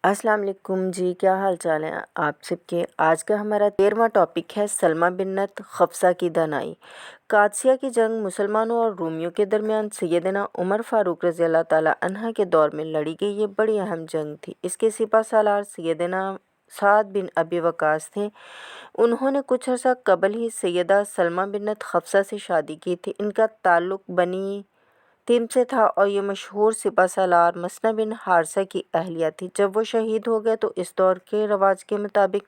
अस्सलाम वालेकुम जी, क्या हाल चाल है आप सबके। आज का हमारा 13वां टॉपिक है सलमा बिन्नत हफ्सा की दानाई। कादसिया की जंग मुसलमानों और रोमियों के दरमियान सैयदना उमर फ़ारूक रज़ी अल्लाह ताला अन्हा के दौर में लड़ी गई ये बड़ी अहम जंग थी। इसके सिपा सालार सैयदना साद बिन अबी वक़ास थे। उन्होंने कुछ अर्सा कबल ही सैयदा सलमा बिन्नत हफ्सा से शादी की थी। इनका ताल्लुक़ बनी तिम से था और ये मशहूर सिपा सालार मसना बिन हारसा की अहलिया थी। जब वो शहीद हो गए तो इस दौर के रवाज के मुताबिक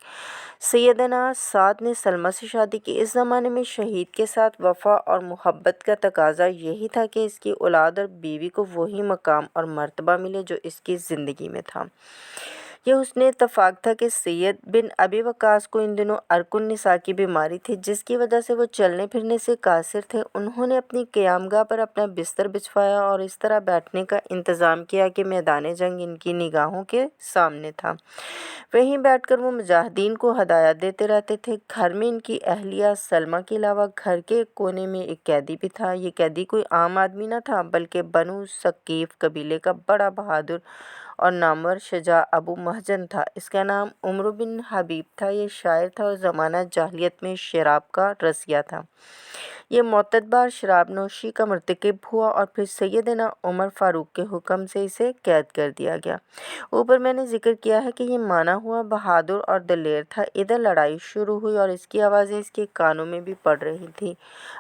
सैयदना साद ने सलमा से शादी की। इस ज़माने में शहीद के साथ वफ़ा और मोहब्बत का तकाजा यही था कि इसकी औलाद और बीवी को वही मकाम और मर्तबा मिले जो इसकी ज़िंदगी में था। यह हुस्न इत्तफ़ाक़ था कि सैयद बिन अबी वक़ास को इन दिनों अरकुन निसा की बीमारी थी, जिसकी वजह से वो चलने फिरने से कासिर थे। उन्होंने अपनी क़यामगाह पर अपना बिस्तर बिछवाया और इस तरह बैठने का इंतज़ाम किया कि मैदान जंग इनकी निगाहों के सामने था। वहीं बैठकर वो मुजाहिदीन को हदायत देते रहते थे। घर में इनकी अहलिया सलमा के अलावा घर के एक कोने में एक कैदी भी था। ये कैदी कोई आम आदमी न था, बल्कि बनु सकीफ़ कबीले का बड़ा बहादुर और नामवर शुजा अबू महजन था। इसका नाम उमर बिन हबीब था। ये शायर था और ज़माना जाहिलियत में शराब का रसिया था। ये मोतबर शराब नोशी का मर्तकब हुआ और फिर सैयदना उमर फ़ारूक के हुक्म से इसे कैद कर दिया गया। ऊपर मैंने जिक्र किया है कि ये माना हुआ बहादुर और दलेर था। इधर लड़ाई शुरू हुई और इसकी आवाज़ें इसके कानों में भी पड़ रही थी।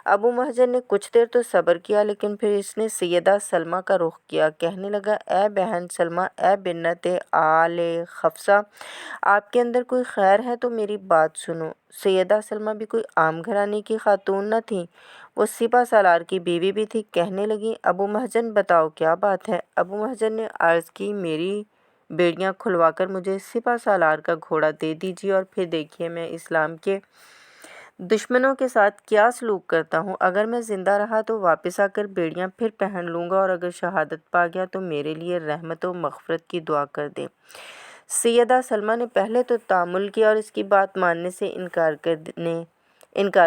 अबू महजन ने कुछ देर तो सब्र किया, लेकिन फिर इसने सैयदा सलमा का रुख किया। कहने लगा, ए बहन सलमा, ए बिन्नत आले हफ्सा, आपके अंदर कोई खैर है तो मेरी बात सुनो। सैयदा सलमा भी कोई आम घराने की खातून न थी, वो सिपा सालार की बीवी भी थी। कहने लगी, अबू महजन बताओ क्या बात है। अबू महजन ने अर्ज़ की, मेरी बेड़ियाँ खुलवाकर मुझे सिपा सालार का घोड़ा दे दीजिए और फिर देखिए मैं इस्लाम के दुश्मनों के साथ क्या सलूक करता हूँ। अगर मैं ज़िंदा रहा तो वापस आकर बेड़ियाँ फिर पहन लूँगा, और अगर शहादत पा गया तो मेरे लिए रहमत व मग़फ़िरत की दुआ कर दे। सैयदा सलमा ने पहले तो तामुल किया और इसकी बात मानने से इनकार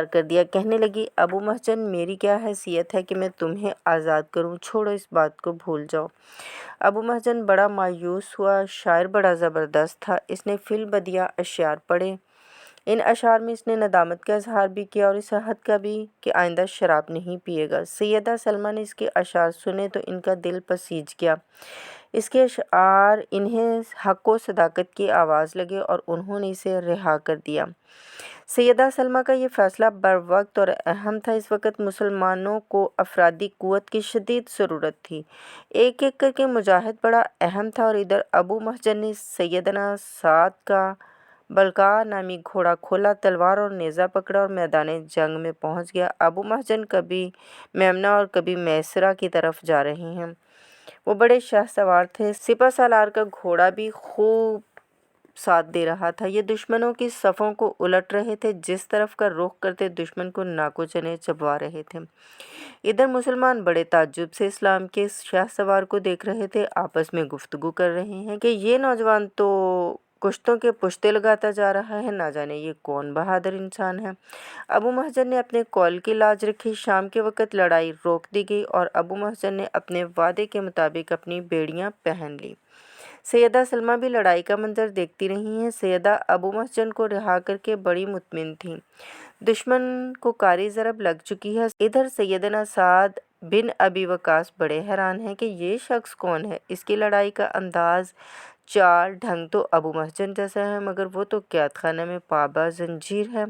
कर दिया। कहने लगी, अबू महजन, मेरी क्या हैसियत है कि मैं तुम्हें आज़ाद करूँ। छोड़ो, इस बात को भूल जाओ। अबू महजन बड़ा मायूस हुआ। शायर बड़ा ज़बरदस्त था। इसने फिल बदिया अशआर पढ़े। इन अशआर में इसने नदामत का इजहार भी किया और इस अहद का भी कि आइंदा शराब नहीं पिएगा। सैयदा सलमा ने इसके अशआर सुने तो इनका दिल पसीज गया। इसके अशआर इन्हें हक़ व सदाकत की आवाज़ लगे और उन्होंने इसे रिहा कर दिया। सैयदा सलमा का ये फ़ैसला बरवक्त और अहम था। इस वक्त मुसलमानों को अफरादी क़ुव्वत की शदीद ज़रूरत थी। एक एक करके मुजाहिद बड़ा अहम था और इधर अबू महजन ने सैयदना साद का बलका नामी घोड़ा खोला, तलवार और नेज़ा पकड़ा और मैदान जंग में पहुंच गया। अबू महजन कभी मेमना और कभी मैसरा की तरफ जा रहे हैं। वो बड़े शाहसवार थे। सिपा सालार का घोड़ा भी खूब साथ दे रहा था। ये दुश्मनों की सफ़ों को उलट रहे थे। जिस तरफ का रुख करते दुश्मन को नाको चने चबवा रहे थे। इधर मुसलमान बड़े ताज्जुब से इस्लाम के शाहसवार को देख रहे थे। आपस में गुफ्तगू कर रहे हैं कि ये नौजवान तो कुश्तों के पुश्ते लगाता जा रहा है, ना जाने ये कौन बहादुर इंसान है। अबू महजन ने अपने कौल की लाज रखी। शाम के वक़्त लड़ाई रोक दी गई और अबू महजन ने अपने वादे के मुताबिक अपनी बेड़ियाँ पहन ली। सैयदा सलमा भी लड़ाई का मंजर देखती रही हैं। सैयदा अबू महजन को रिहा करके बड़ी मुतमिन थीं। दुश्मन को कारी ज़रब लग चुकी है। इधर सैयदना साद बिन अबी वक़ास बड़े हैरान हैं कि ये शख्स कौन है। इसकी लड़ाई का अंदाज़, चाल ढंग तो अबू महजन जैसा है, मगर वो तो कैद खाने में पाबा जंजीर है।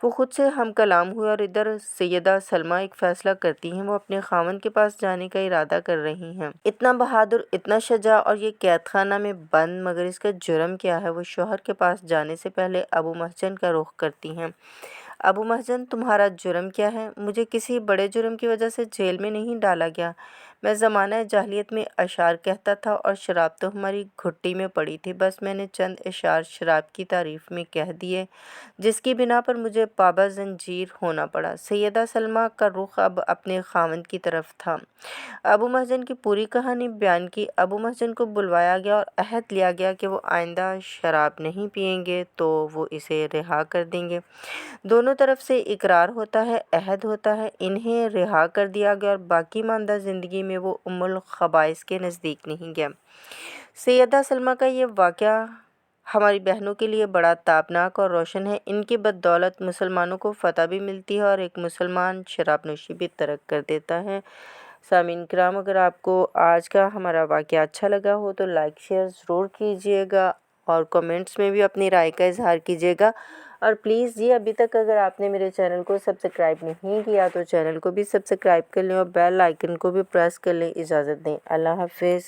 वो खुद से हम कलाम हुए और इधर सैयदा सलमा एक फ़ैसला करती हैं। वो अपने ख़ावंद के पास जाने का इरादा कर रही हैं। इतना बहादुर, इतना शजा और ये कैद खाना में बंद, मगर इसका जुर्म क्या है। वो शौहर के पास जाने से पहले अबू महजन का रुख करती हैं। अबू महजन, तुम्हारा जुर्म क्या है। मुझे किसी बड़े जुर्म की वजह से जेल में नहीं डाला गया। मैं ज़माना जाहिलियत में अशार कहता था और शराब तो हमारी घुट्टी में पड़ी थी। बस मैंने चंद अशार शराब की तारीफ़ में कह दिए, जिसकी बिना पर मुझे पाबा जंजीर होना पड़ा। सैयदा सलमा का रुख अब अपने ख़ावंद की तरफ था। अबू महजन की पूरी कहानी बयान की। अबू महजन को बुलवाया गया और अहद लिया गया कि वो आइंदा शराब नहीं पिएंगे तो वो इसे रिहा कर देंगे। दोनों तरफ से इकरार होता है, अहद होता है। इन्हें रिहा कर दिया गया और बाकी मानदा ज़िंदगी में वो उम्मुल ख़बाइस के नज़दीक नहीं गया। سیدہ سلمیٰ کا یہ واقعہ ہماری بہنوں کے لیے بڑا تابناک اور روشن ہے۔ ان کی بدولت مسلمانوں کو فتح بھی ملتی ہے اور ایک مسلمان شراب نوشی بھی ترک کر دیتا ہے۔ سامعین کرام، اگر آپ کو آج کا ہمارا واقعہ اچھا لگا ہو تو لائک شیئر ضرور کیجیے گا اور کومنٹس میں بھی اپنی رائے کا اظہار کیجیے گا۔ اور پلیز جی، ابھی تک اگر آپ نے میرے چینل کو سبسکرائب نہیں کیا تو چینل کو بھی سبسکرائب کر لیں اور بیل آئیکن کو بھی پریس کر لیں۔ اجازت دیں، اللہ حافظ۔